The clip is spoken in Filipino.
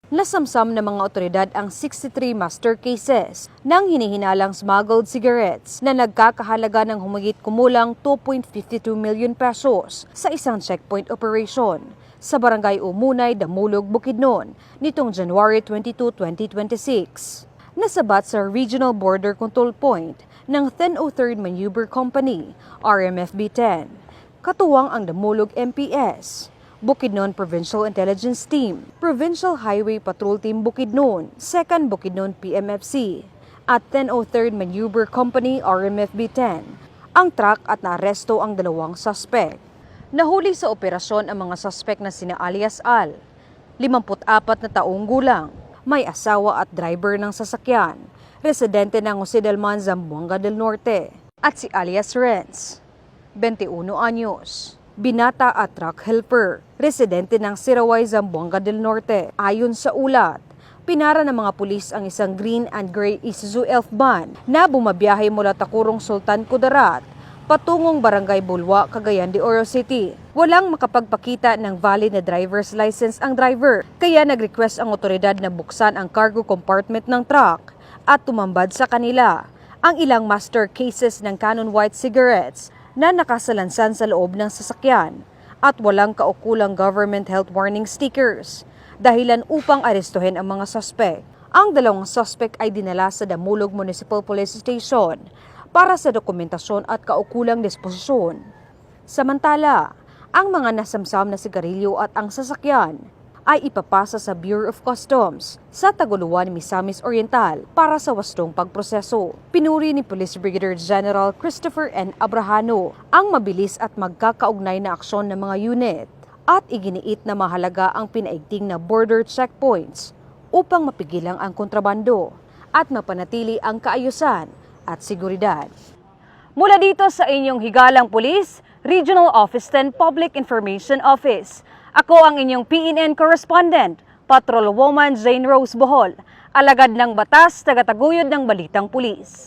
Nasamsam ng mga otoridad ang 63 master cases ng hinihinalang smuggled cigarettes na nagkakahalaga ng humigit kumulang 2.52 million pesos sa isang checkpoint operation sa Barangay Umunay, Damulog, Bukidnon nitong January 22, 2026. Nasabat sa Regional Border Control Point ng 1003rd Maneuver Company, RMFB-10, katuwang ang Damulog MPS, Bukidnon Provincial Intelligence Team, Provincial Highway Patrol Team Bukidnon, 2nd Bukidnon PMFC, at 1003rd Maneuver Company RMFB-10, ang truck at naaresto ang dalawang suspect. Nahuli sa operasyon ang mga suspect na sina alias Al, 54 na taong gulang, may asawa at driver ng sasakyan, residente ng Jose del Man, Zamboanga del Norte, at si alias Renz, 21 anyos. Binata at truck helper, residente ng Siraway, Zamboanga del Norte. Ayon sa ulat, pinara ng mga pulis ang isang green and gray Isuzu Elf van na bumabiyahe mula Takurong Sultan Kudarat patungong Barangay Bulwa, Cagayan de Oro City. Walang makapagpakita ng valid na driver's license ang driver, kaya nag-request ang otoridad na buksan ang cargo compartment ng truck at tumambad sa kanila ang ilang master cases ng Canon White cigarettes na nakasalansan sa loob ng sasakyan at walang kaukulang government health warning stickers, dahilan upang arestuhin ang mga suspect. Ang dalawang suspect ay dinala sa Damulog Municipal Police Station para sa dokumentasyon at kaukulang disposisyon. Samantala, ang mga nasamsam na sigarilyo at ang sasakyan ay ipapasa sa Bureau of Customs sa Taguluan, Misamis Oriental para sa wastong pagproseso. Pinuri ni Police Brigadier General Christopher N. Abrahano ang mabilis at magkakaugnay na aksyon ng mga unit at iginiit na mahalaga ang pinaigting na border checkpoints upang mapigilan ang kontrabando at mapanatili ang kaayusan at seguridad. Mula dito sa inyong higalang pulis, Regional Office 10 Public Information Office. Ako ang inyong PNN correspondent, Patrolwoman Jane Rose Bohol, alagad ng batas, tagataguyod ng Balitang Pulis.